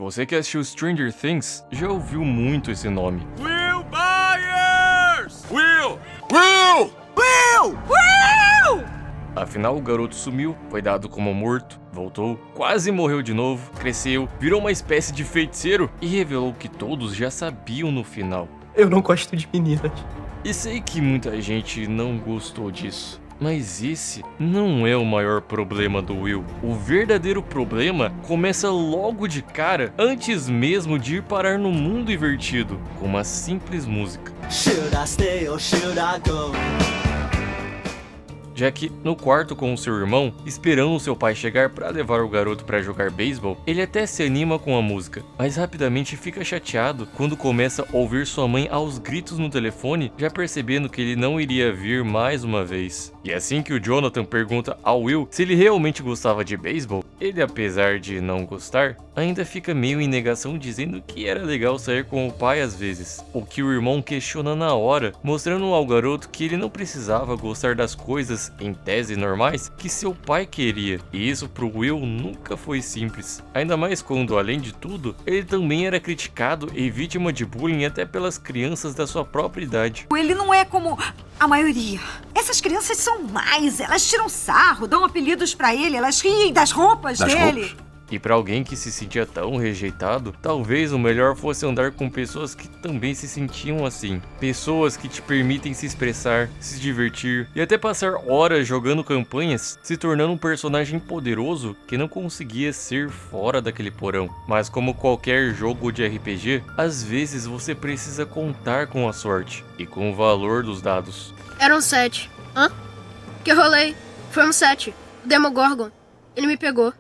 Você que assistiu Stranger Things já ouviu muito esse nome. Will Byers! Will! Will! Will! Will! Afinal, o garoto sumiu, foi dado como morto, voltou, quase morreu de novo, cresceu, virou uma espécie de feiticeiro e revelou que todos já sabiam no final. Eu não gosto de meninas. E sei que muita gente não gostou disso, mas esse não é o maior problema do Will. O verdadeiro problema começa logo de cara, antes mesmo de ir parar no mundo invertido, com uma simples música. Should I stay or should I go? Já que, no quarto com o seu irmão, esperando seu pai chegar para levar o garoto para jogar beisebol, ele até se anima com a música, mas rapidamente fica chateado quando começa a ouvir sua mãe aos gritos no telefone, já percebendo que ele não iria vir mais uma vez. E assim que o Jonathan pergunta ao Will se ele realmente gostava de beisebol, ele, apesar de não gostar, ainda fica meio em negação, dizendo que era legal sair com o pai às vezes, o que o irmão questiona na hora, mostrando ao garoto que ele não precisava gostar das coisas em tese normais que seu pai queria, e isso pro Will nunca foi simples, ainda mais quando, além de tudo, ele também era criticado e vítima de bullying até pelas crianças da sua própria idade. Ele não é como a maioria. Essas crianças são mais, elas tiram sarro, dão apelidos pra ele, elas riem das roupas dele. E pra alguém que se sentia tão rejeitado, talvez o melhor fosse andar com pessoas que também se sentiam assim. Pessoas que te permitem se expressar, se divertir e até passar horas jogando campanhas, se tornando um personagem poderoso que não conseguia ser fora daquele porão. Mas como qualquer jogo de RPG, às vezes você precisa contar com a sorte e com o valor dos dados. Era um 7. Hã? Que rolei? Foi um 7. O Demogorgon. Ele me pegou.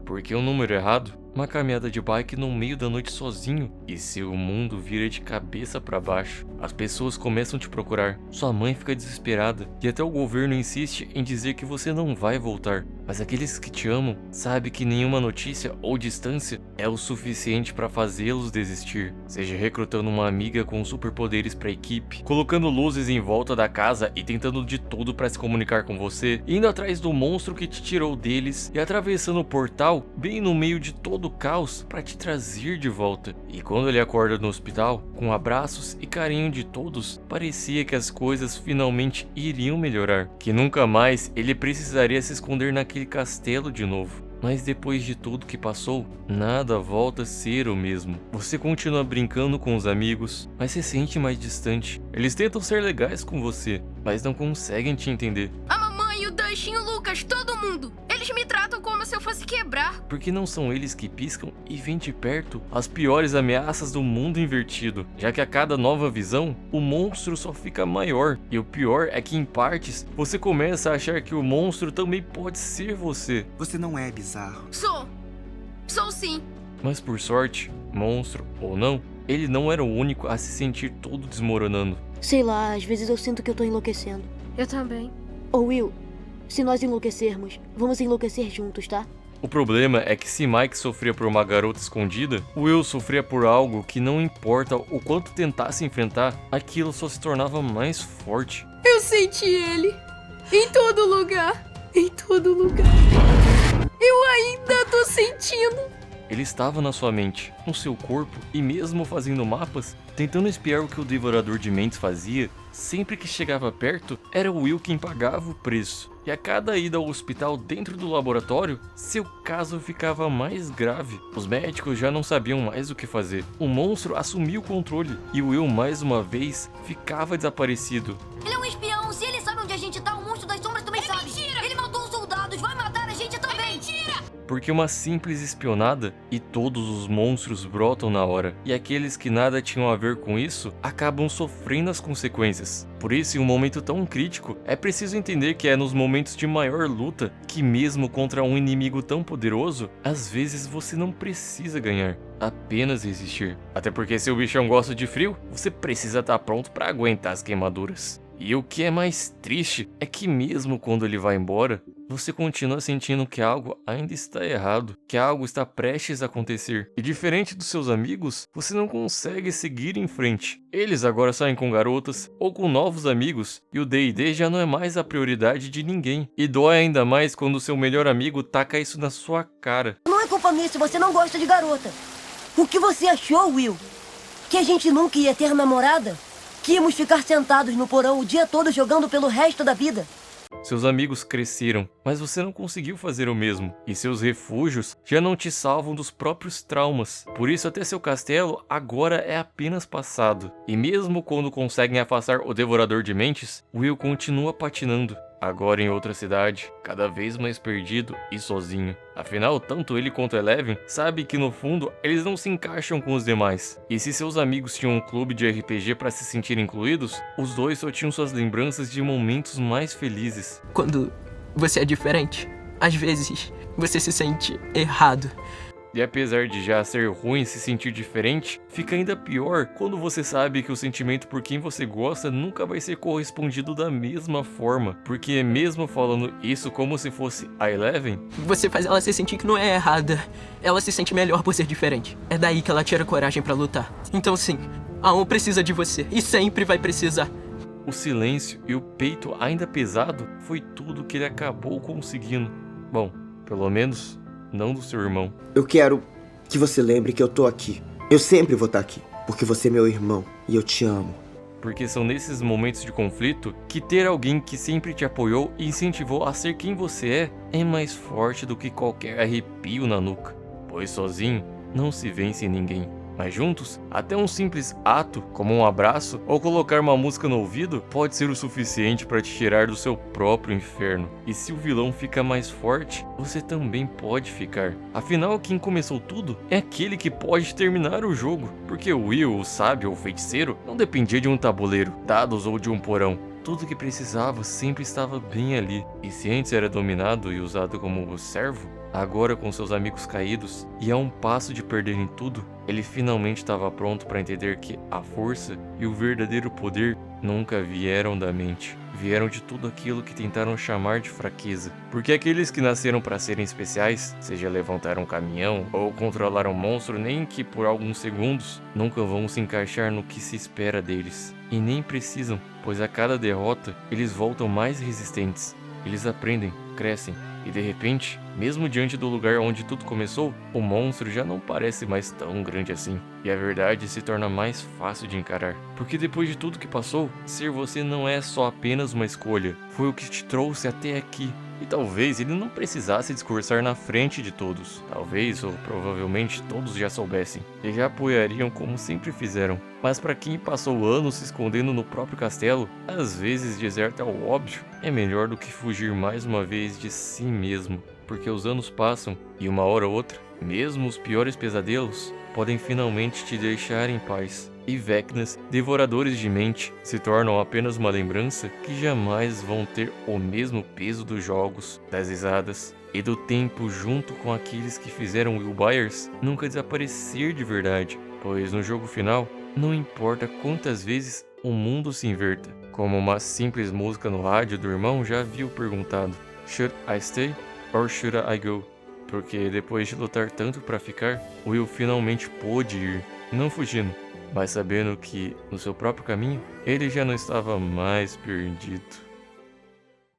Porque o número errado, uma caminhada de bike no meio da noite sozinho, e seu mundo vira de cabeça para baixo. As pessoas começam a te procurar, sua mãe fica desesperada, e até o governo insiste em dizer que você não vai voltar. Mas aqueles que te amam sabem que nenhuma notícia ou distância é o suficiente para fazê-los desistir. Seja recrutando uma amiga com superpoderes para a equipe, colocando luzes em volta da casa e tentando de tudo para se comunicar com você, indo atrás do monstro que te tirou deles e atravessando o portal bem no meio de todo o caos para te trazer de volta. E quando ele acorda no hospital, com abraços e carinho de todos, parecia que as coisas finalmente iriam melhorar, que nunca mais ele precisaria se esconder naquele castelo de novo. Mas depois de tudo que passou, nada volta a ser o mesmo. Você continua brincando com os amigos, mas se sente mais distante. Eles tentam ser legais com você, mas não conseguem te entender. A mamãe, o Dustin, o Lucas, todo mundo. Eles me tratam como se eu fosse quebrar. Porque não são eles que piscam e vêm de perto as piores ameaças do mundo invertido, já que a cada nova visão, o monstro só fica maior. E o pior é que em partes, você começa a achar que o monstro também pode ser você. Você não é bizarro. Sou sim. Mas por sorte, monstro ou não, ele não era o único a se sentir todo desmoronando. Sei lá, às vezes eu sinto que eu tô enlouquecendo. Eu também. Ô Will, se nós enlouquecermos, vamos enlouquecer juntos, tá? O problema é que se Mike sofria por uma garota escondida, Will sofria por algo que não importa o quanto tentasse enfrentar, aquilo só se tornava mais forte. Eu senti ele. Em todo lugar. Em todo lugar. Eu ainda tô sentindo. Ele estava na sua mente, no seu corpo, e mesmo fazendo mapas, tentando espiar o que o Devorador de Mentes fazia, sempre que chegava perto, era o Will quem pagava o preço. E a cada ida ao hospital dentro do laboratório, seu caso ficava mais grave. Os médicos já não sabiam mais o que fazer. O monstro assumiu o controle, e o Will mais uma vez ficava desaparecido. Ele é um espião, se ele sabe onde a gente tá, o monstro das sombras também sabe. Mentira! Ele matou os soldados, vai matar a gente também. Mentira! Porque uma simples espionada e todos os monstros brotam na hora, e aqueles que nada tinham a ver com isso acabam sofrendo as consequências. Por isso, em um momento tão crítico, é preciso entender que é nos momentos de maior luta que, mesmo contra um inimigo tão poderoso, às vezes você não precisa ganhar, apenas resistir. Até porque se o bichão gosta de frio, você precisa estar pronto para aguentar as queimaduras. E o que é mais triste é que mesmo quando ele vai embora, você continua sentindo que algo ainda está errado, que algo está prestes a acontecer. E diferente dos seus amigos, você não consegue seguir em frente. Eles agora saem com garotas ou com novos amigos, e o D&D já não é mais a prioridade de ninguém. E dói ainda mais quando seu melhor amigo taca isso na sua cara. Não é culpa minha se você não gosta de garota. O que você achou, Will? Que a gente nunca ia ter namorada? Que íamos ficar sentados no porão o dia todo jogando pelo resto da vida? Seus amigos cresceram, mas você não conseguiu fazer o mesmo, e seus refúgios já não te salvam dos próprios traumas. Por isso até seu castelo agora é apenas passado. E mesmo quando conseguem afastar o Devorador de Mentes, Will continua patinando. Agora em outra cidade, cada vez mais perdido e sozinho. Afinal, tanto ele quanto Eleven sabem que no fundo eles não se encaixam com os demais. E se seus amigos tinham um clube de RPG para se sentir incluídos, os dois só tinham suas lembranças de momentos mais felizes. Quando você é diferente, às vezes você se sente errado. E apesar de já ser ruim se sentir diferente, fica ainda pior quando você sabe que o sentimento por quem você gosta nunca vai ser correspondido da mesma forma. Porque mesmo falando isso como se fosse a Eleven, você faz ela se sentir que não é errada. Ela se sente melhor por ser diferente. É daí que ela tira coragem pra lutar. Então sim, a Um precisa de você e sempre vai precisar. O silêncio e o peito ainda pesado foi tudo que ele acabou conseguindo. Bom, pelo menos não do seu irmão. Eu quero que você lembre que eu tô aqui. Eu sempre vou estar aqui, porque você é meu irmão e eu te amo. Porque são nesses momentos de conflito que ter alguém que sempre te apoiou e incentivou a ser quem você é mais forte do que qualquer arrepio na nuca. Pois sozinho não se vence ninguém. Mas juntos, até um simples ato, como um abraço ou colocar uma música no ouvido, pode ser o suficiente para te tirar do seu próprio inferno. E se o vilão fica mais forte, você também pode ficar. Afinal, quem começou tudo é aquele que pode terminar o jogo. Porque o Will, o sábio ou feiticeiro, não dependia de um tabuleiro, dados ou de um porão. Tudo que precisava sempre estava bem ali. E se antes era dominado e usado como servo, agora com seus amigos caídos e a um passo de perderem tudo, ele finalmente estava pronto para entender que a força e o verdadeiro poder nunca vieram da mente. Vieram de tudo aquilo que tentaram chamar de fraqueza. Porque aqueles que nasceram para serem especiais, seja levantar um caminhão ou controlar um monstro, nem que por alguns segundos, nunca vão se encaixar no que se espera deles. E nem precisam, pois a cada derrota, eles voltam mais resistentes. Eles aprendem, crescem, e de repente, mesmo diante do lugar onde tudo começou, o monstro já não parece mais tão grande assim. E a verdade se torna mais fácil de encarar. Porque depois de tudo que passou, ser você não é só apenas uma escolha. Foi o que te trouxe até aqui. E talvez ele não precisasse discursar na frente de todos. Talvez, ou provavelmente, todos já soubessem. E já apoiariam como sempre fizeram. Mas para quem passou anos se escondendo no próprio castelo, às vezes dizer ao óbvio é melhor do que fugir mais uma vez de si mesmo. Porque os anos passam e uma hora ou outra, mesmo os piores pesadelos, podem finalmente te deixar em paz. E Vecnas, devoradores de mente, se tornam apenas uma lembrança que jamais vão ter o mesmo peso dos jogos, das risadas e do tempo junto com aqueles que fizeram Will Byers nunca desaparecer de verdade. Pois no jogo final, não importa quantas vezes o mundo se inverta. Como uma simples música no rádio do irmão já havia perguntado: Should I stay or should I go? Porque depois de lutar tanto para ficar, Will finalmente pôde ir, não fugindo, mas sabendo que no seu próprio caminho ele já não estava mais perdido.